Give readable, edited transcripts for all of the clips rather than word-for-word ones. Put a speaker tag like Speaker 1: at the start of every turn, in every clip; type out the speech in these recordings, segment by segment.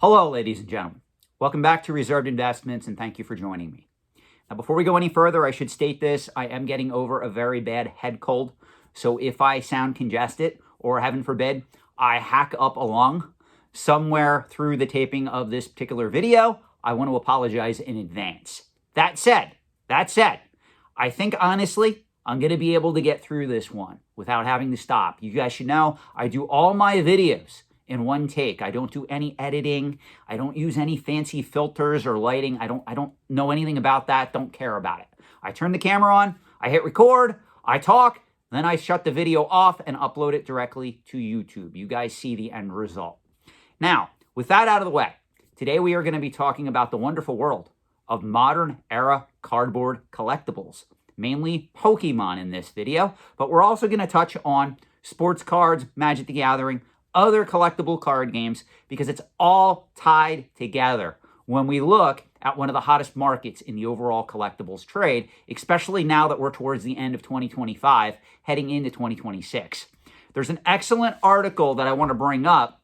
Speaker 1: Hello, ladies and gentlemen. Welcome back to Reserved Investments, and thank you for joining me. Now, before we go any further, I should state this. I am getting over a very bad head cold, so if I sound congested, or heaven forbid, I hack up a lung somewhere through the taping of this particular video, I want to apologize in advance. That said, I think honestly, I'm going to be able to get through this one without having to stop. You guys should know I do all my videos in one take. I don't do any editing. I don't use any fancy filters or lighting. I don't know anything about that. Don't care about it. I turn the camera on, I hit record, I talk, then I shut the video off and upload it directly to YouTube. You guys see the end result. Now, with that out of the way, today we are going to be talking about the wonderful world of modern era cardboard collectibles, mainly Pokemon in this video, but we're also going to touch on sports cards, Magic the Gathering, other collectible card games, because it's all tied together when we look at one of the hottest markets in the overall collectibles trade, especially now that we're towards the end of 2025, heading into 2026. There's an excellent article that I want to bring up,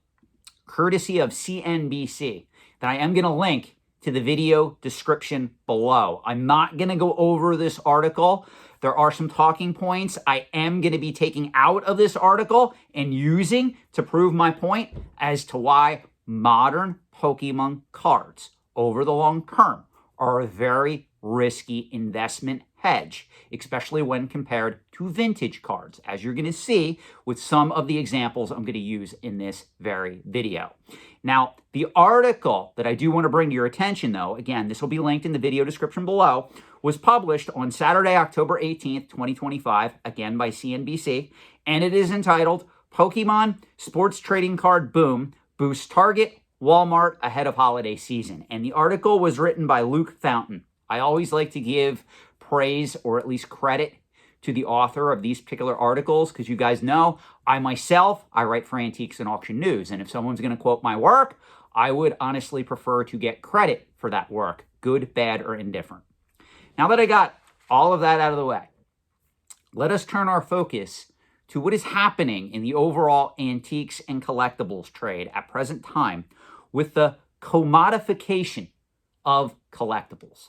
Speaker 1: courtesy of CNBC, that I am going to link to the video description below. I'm not going to go over this article. There are some talking points I am going to be taking out of this article and using to prove my point as to why modern Pokemon cards over the long term are a very risky investment hedge, especially when compared to vintage cards, as you're going to see with some of the examples I'm going to use in this very video. Now, the article that I do want to bring to your attention, though, again, this will be linked in the video description below, was published on Saturday, October 18th, 2025, again by CNBC, and it is entitled, Pokemon Sports Trading Card Boom Boosts Target Walmart Ahead of Holiday Season. And the article was written by Luke Fountain. I always like to give praise or at least credit to the author of these particular articles, because you guys know I write for Antiques and Auction News, and if someone's going to quote my work, I would honestly prefer to get credit for that work, good, bad, or indifferent. Now that I got all of that out of the way, let us turn our focus to what is happening in the overall antiques and collectibles trade at present time with the commodification of collectibles.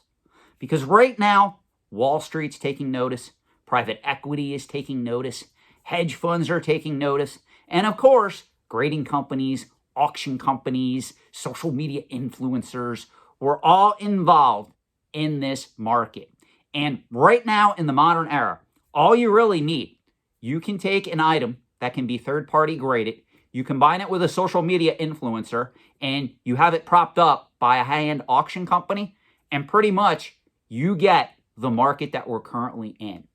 Speaker 1: Because right now, Wall Street's taking notice, private equity is taking notice, hedge funds are taking notice, and of course, grading companies, auction companies, social media influencers, we're all involved in this market. And right now in the modern era, all you really need, you can take an item that can be third-party graded, you combine it with a social media influencer, and you have it propped up by a high-end auction company, and pretty much you get the market that we're currently in,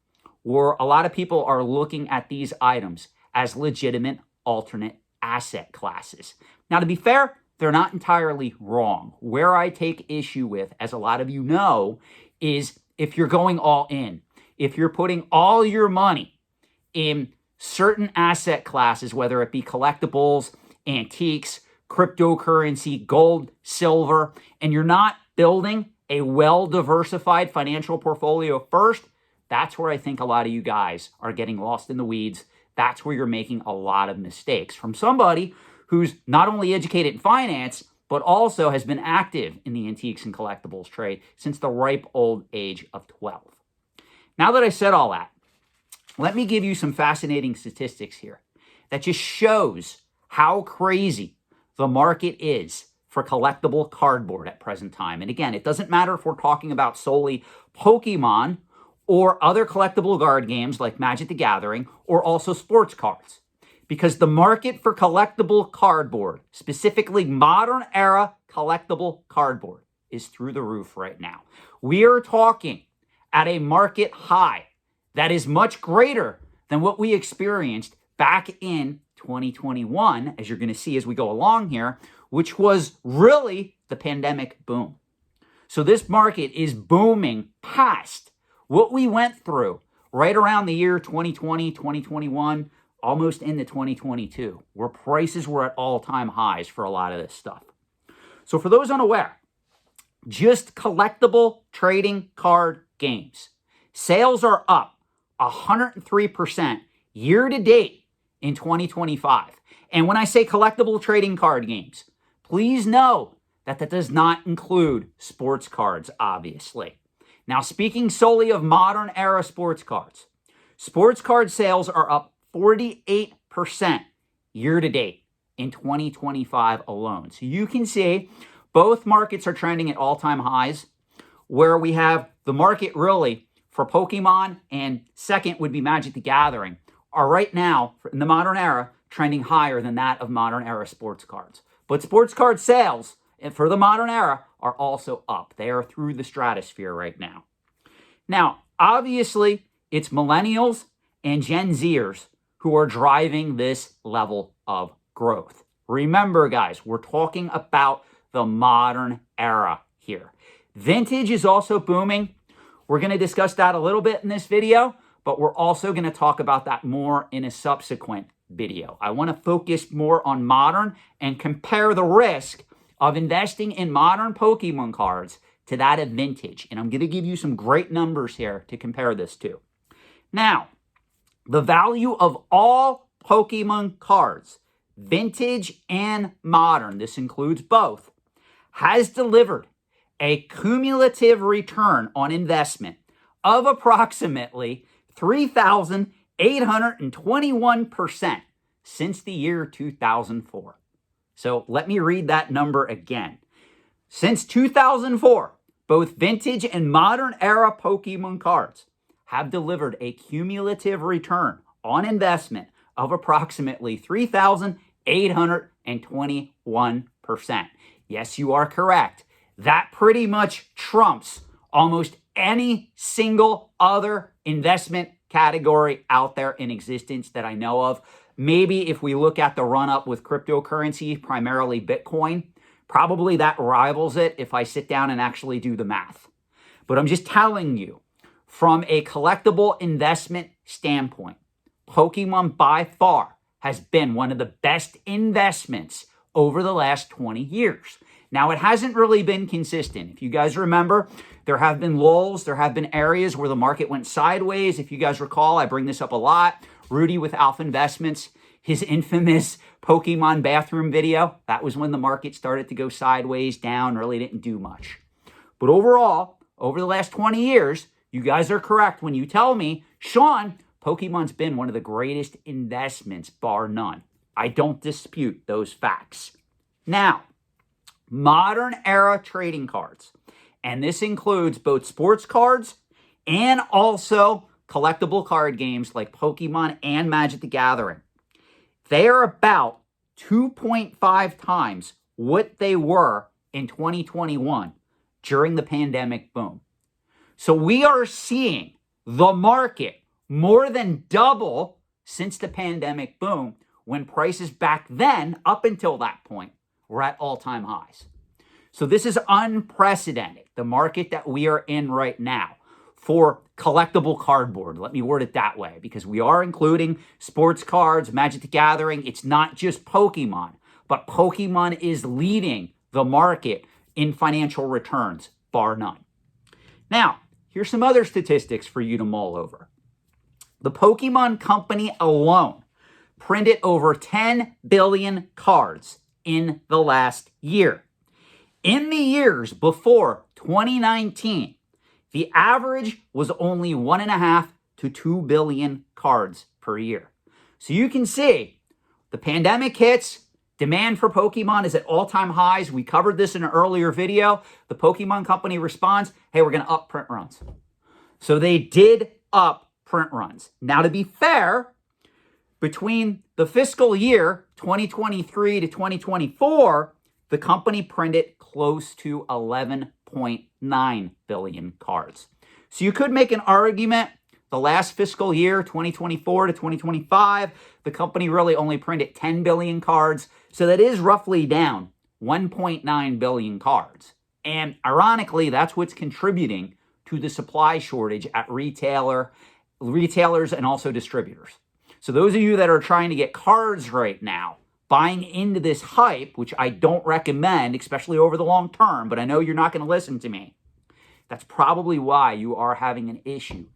Speaker 1: where a lot of people are looking at these items as legitimate alternate asset classes. Now, to be fair, they're not entirely wrong. Where I take issue with, as a lot of you know, is if you're going all in, if you're putting all your money in certain asset classes, whether it be collectibles, antiques, cryptocurrency, gold, silver, and you're not building a well-diversified financial portfolio first, that's where I think a lot of you guys are getting lost in the weeds. That's where you're making a lot of mistakes from somebody who's not only educated in finance, but also has been active in the antiques and collectibles trade since the ripe old age of 12. Now that I said all that, let me give you some fascinating statistics here that just shows how crazy the market is for collectible cardboard at present time. And again, it doesn't matter if we're talking about solely Pokemon or other collectible card games like Magic the Gathering, or also sports cards. Because the market for collectible cardboard, specifically modern era collectible cardboard, is through the roof right now. We are talking at a market high that is much greater than what we experienced back in 2021, as you're going to see as we go along here, which was really the pandemic boom. So this market is booming past what we went through right around the year 2020, 2021, almost into 2022, where prices were at all-time highs for a lot of this stuff. So for those unaware, just collectible trading card games, sales are up 103% year to date in 2025. And when I say collectible trading card games, Please know that that does not include sports cards, obviously. Now, speaking solely of modern era sports card sales are up 48% year to date in 2025 alone. So you can see both markets are trending at all-time highs, where we have the market really for Pokemon and second would be Magic the Gathering are right now in the modern era trending higher than that of modern era sports cards. But sports card sales for the modern era are also up. They are through the stratosphere right now. Now, obviously, it's millennials and Gen Zers who are driving this level of growth. Remember, guys, we're talking about the modern era here. Vintage is also booming. We're going to discuss that a little bit in this video, but we're also going to talk about that more in a subsequent video. I want to focus more on modern and compare the risk of investing in modern Pokemon cards to that of vintage. And I'm going to give you some great numbers here to compare this to. Now, the value of all Pokemon cards, vintage and modern, this includes both, has delivered a cumulative return on investment of approximately 3,821% since the year 2004. So let me read that number again. Since 2004, both vintage and modern era Pokemon cards have delivered a cumulative return on investment of approximately 3,821%. Yes, you are correct. That pretty much trumps almost any single other investment category out there in existence that I know of. Maybe if we look at the run-up with cryptocurrency, primarily Bitcoin, probably that rivals it if I sit down and actually do the math. But I'm just telling you, from a collectible investment standpoint, Pokemon by far has been one of the best investments over the last 20 years. Now, it hasn't really been consistent. If you guys remember, there have been lulls. There have been areas where the market went sideways. If you guys recall, I bring this up a lot. Rudy with Alpha Investments, his infamous Pokemon bathroom video, that was when the market started to go sideways, down, really didn't do much. But overall, over the last 20 years, you guys are correct when you tell me, Sean, Pokemon's been one of the greatest investments, bar none. I don't dispute those facts. Now, modern era trading cards, and this includes both sports cards and also collectible card games like Pokemon and Magic the Gathering. They are about 2.5 times what they were in 2021 during the pandemic boom. So we are seeing the market more than double since the pandemic boom, when prices back then, up until that point, were at all-time highs. So this is unprecedented, the market that we are in right now for collectible cardboard. Let me word it that way, because we are including sports cards, Magic the Gathering. It's not just Pokemon, but Pokemon is leading the market in financial returns, bar none. Now, here's some other statistics for you to mull over. The Pokemon Company alone printed over 10 billion cards in the last year. In the years before 2019, the average was only 1.5 to 2 billion cards per year. So you can see the pandemic hits, demand for Pokemon is at all-time highs. We covered this in an earlier video. The Pokemon Company responds, hey, we're going to up print runs. So they did up print runs. Now, to be fair, between the fiscal year 2023 to 2024, the company printed close to 11.9 billion cards. So you could make an argument the last fiscal year, 2024 to 2025, the company really only printed 10 billion cards. So that is roughly down 1.9 billion cards. And ironically, that's what's contributing to the supply shortage at retailers and also distributors. So those of you that are trying to get cards right now, buying into this hype, which I don't recommend, especially over the long term, but I know you're not going to listen to me. That's probably why you are having an issue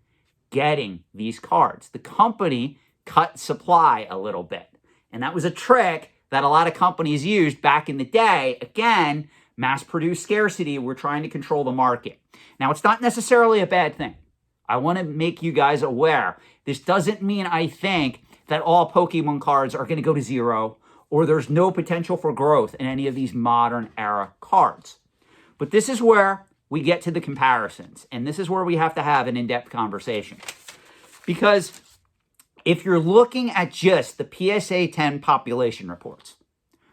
Speaker 1: getting these cards. The company cut supply a little bit, and that was a trick that a lot of companies used back in the day. Again, mass-produced scarcity. We're trying to control the market. Now, it's not necessarily a bad thing. I want to make you guys aware. This doesn't mean I think that all Pokemon cards are going to go to zero or there's no potential for growth in any of these modern era cards. But this is where we get to the comparisons, and this is where we have to have an in-depth conversation. Because if you're looking at just the PSA 10 population reports,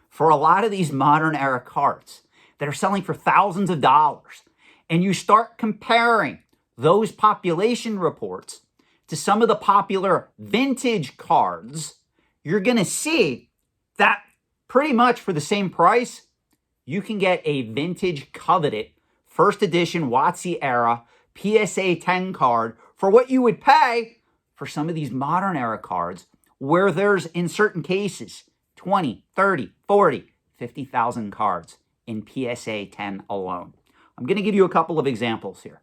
Speaker 1: for a lot of these modern era cards that are selling for thousands of dollars, and you start comparing those population reports to some of the popular vintage cards, you're going to see that pretty much for the same price, you can get a vintage coveted first edition WotC era PSA 10 card for what you would pay for some of these modern era cards where there's, in certain cases, 20, 30, 40, 50,000 cards in PSA 10 alone. I'm going to give you a couple of examples here.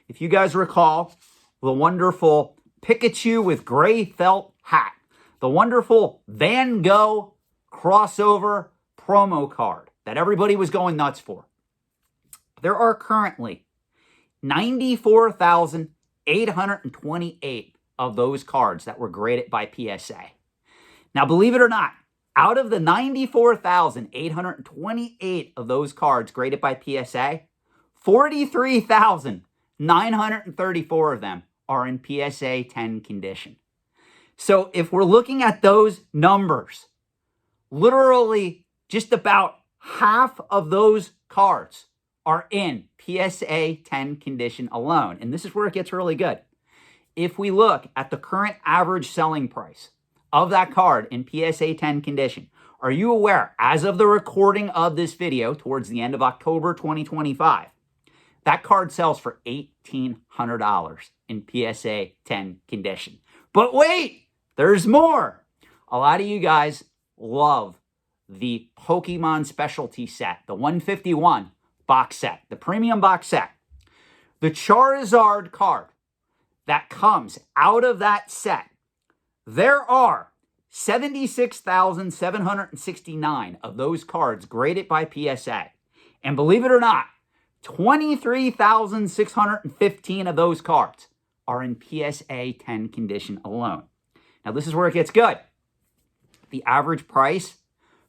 Speaker 1: If you guys recall the wonderful Pikachu with gray felt hat, the wonderful Van Gogh crossover promo card that everybody was going nuts for. There are currently 94,828 of those cards that were graded by PSA. Now, believe it or not, out of the 94,828 of those cards graded by PSA, 43,934 of them are in PSA 10 condition. So if we're looking at those numbers, literally just about half of those cards are in PSA 10 condition alone. And this is where it gets really good. If we look at the current average selling price of that card in PSA 10 condition, are you aware, as of the recording of this video towards the end of October 2025, that card sells for $1,800 in PSA 10 condition. But wait, there's more. A lot of you guys love the Pokemon specialty set, the 151 box set, the premium box set. The Charizard card that comes out of that set, there are 76,769 of those cards graded by PSA. And believe it or not, 23,615 of those cards are in PSA 10 condition alone. Now, this is where it gets good. The average price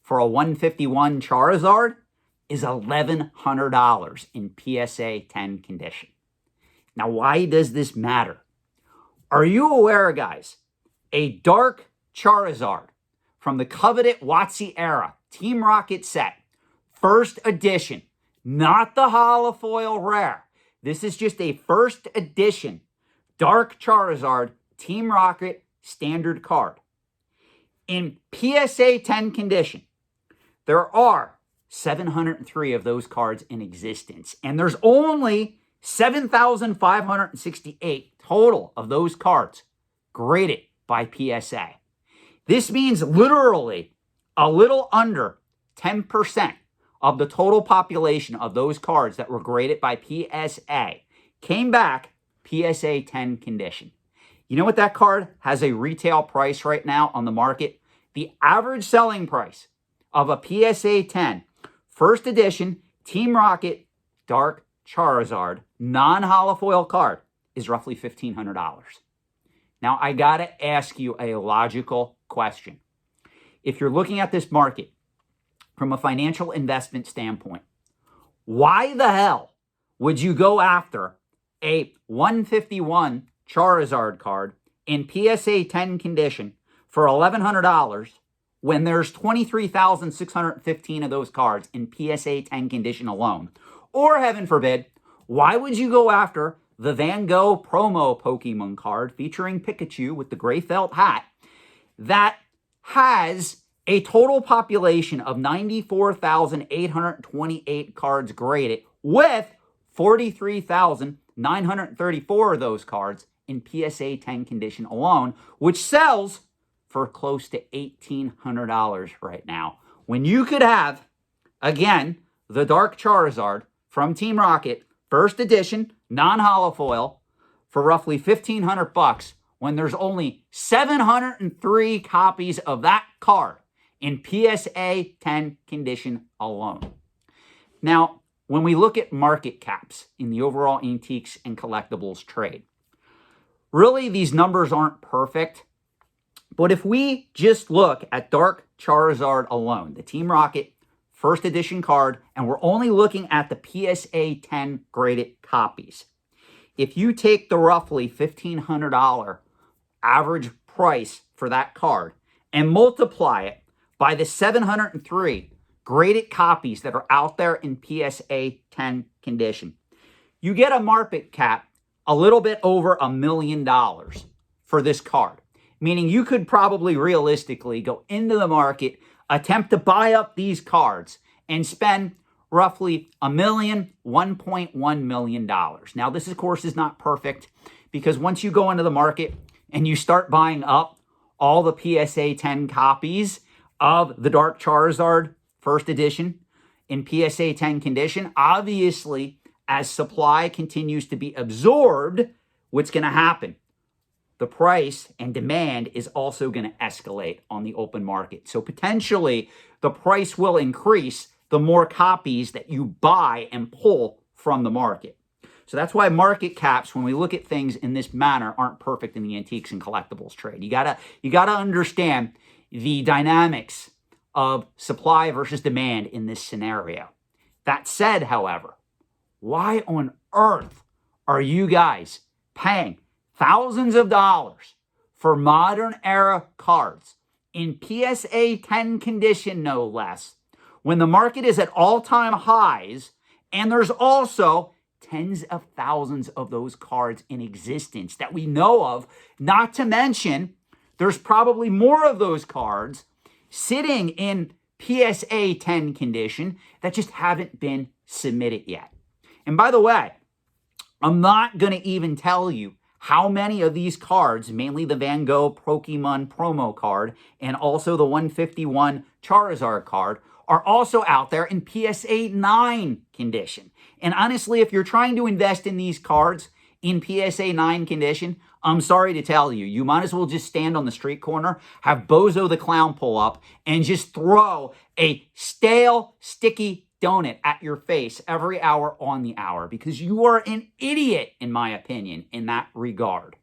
Speaker 1: for a 151 Charizard is $1,100 in PSA 10 condition. Now, why does this matter? Are you aware, guys, a dark Charizard from the coveted WotC era Team Rocket set, first edition, not the holofoil rare. This is just a first edition dark Charizard Team Rocket standard card. In PSA 10 condition, there are 703 of those cards in existence, and there's only 7,568 total of those cards graded by PSA. This means literally a little under 10% of the total population of those cards that were graded by PSA came back PSA 10 condition. You know what that card has a retail price right now on the market? The average selling price of a PSA 10 first edition Team Rocket Dark Charizard non-holofoil card is roughly $1,500. Now, I got to ask you a logical question. If you're looking at this market from a financial investment standpoint, why the hell would you go after a 151 Charizard card in PSA 10 condition for $1,100 when there's 23,615 of those cards in PSA 10 condition alone? Or, heaven forbid, why would you go after the Van Gogh promo Pokemon card featuring Pikachu with the gray felt hat that has a total population of 94,828 cards graded with 43,934 of those cards in PSA 10 condition alone, which sells for close to $1,800 right now. When you could have, again, the Dark Charizard from Team Rocket, first edition, non-holofoil, for roughly $1,500 when there's only 703 copies of that card in PSA 10 condition alone. Now, when we look at market caps in the overall antiques and collectibles trade, really these numbers aren't perfect. But if we just look at Dark Charizard alone, the Team Rocket first edition card, and we're only looking at the PSA 10 graded copies, if you take the roughly $1,500 average price for that card and multiply it by the 703 graded copies that are out there in PSA 10 condition, you get a market cap a little bit over $1 million for this card. Meaning you could probably realistically go into the market, attempt to buy up these cards, and spend roughly $1.1 million. Now, this, of course, is not perfect because once you go into the market and you start buying up all the PSA 10 copies of the Dark Charizard first edition in PSA 10 condition, obviously, as supply continues to be absorbed, what's going to happen? The price and demand is also going to escalate on the open market. So potentially the price will increase the more copies that you buy and pull from the market. So that's why market caps, when we look at things in this manner, aren't perfect in the antiques and collectibles trade. You gotta understand the dynamics of supply versus demand in this scenario. That said, however, why on earth are you guys paying thousands of dollars for modern era cards in PSA 10 condition, no less, when the market is at all-time highs and there's also tens of thousands of those cards in existence that we know of, not to mention there's probably more of those cards sitting in PSA 10 condition that just haven't been submitted yet. And by the way, I'm not going to even tell you how many of these cards, mainly the Van Gogh Pokemon promo card and also the 151 Charizard card, are also out there in PSA 9 condition. And honestly, if you're trying to invest in these cards in PSA 9 condition, I'm sorry to tell you, you might as well just stand on the street corner, have Bozo the Clown pull up, and just throw a stale, sticky donut at your face every hour on the hour, because you are an idiot, in my opinion, in that regard.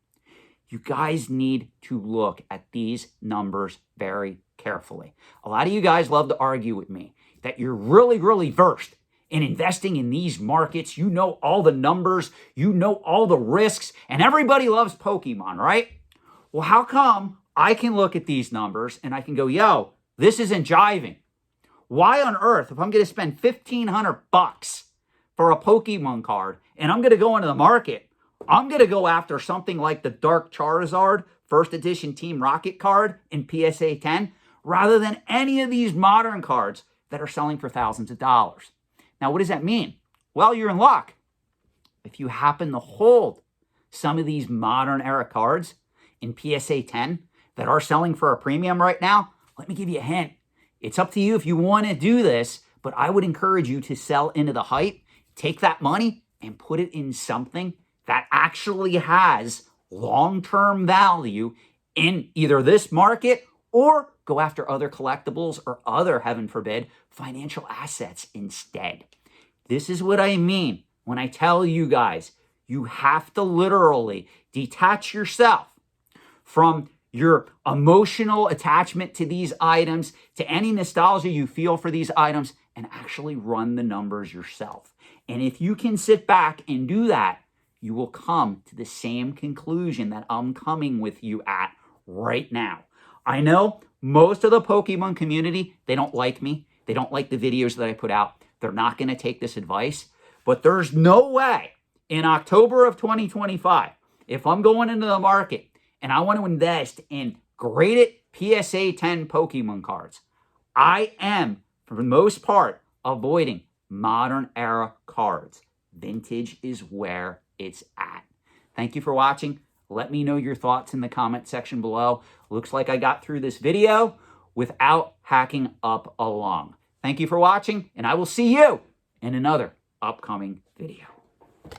Speaker 1: You guys need to look at these numbers very carefully. A lot of you guys love to argue with me that you're really, really versed in investing in these markets. You know all the numbers, you know all the risks, and everybody loves Pokemon, right? Well, how come I can look at these numbers and I can go, yo, this isn't jiving? Why on earth, if I'm going to spend $1,500 for a Pokemon card and I'm going to go into the market, I'm going to go after something like the Dark Charizard first edition Team Rocket card in PSA 10 rather than any of these modern cards that are selling for thousands of dollars. Now, what does that mean? Well, you're in luck. If you happen to hold some of these modern era cards in PSA 10 that are selling for a premium right now, let me give you a hint. It's up to you if you want to do this, but I would encourage you to sell into the hype, take that money and put it in something that actually has long-term value in either this market or go after other collectibles or other, heaven forbid, financial assets instead. This is what I mean when I tell you guys, you have to literally detach yourself from your emotional attachment to these items, to any nostalgia you feel for these items, and actually run the numbers yourself. And if you can sit back and do that, you will come to the same conclusion that I'm coming with you at right now. I know most of the Pokemon community, they don't like me. They don't like the videos that I put out. They're not going to take this advice. But there's no way in October of 2025, if I'm going into the market and I want to invest in graded PSA 10 Pokemon cards, I am, for the most part, avoiding modern era cards. Vintage is where it's at. Thank you for watching. Let me know your thoughts in the comment section below. Looks like I got through this video without hacking up a lung. Thank you for watching, and I will see you in another upcoming video.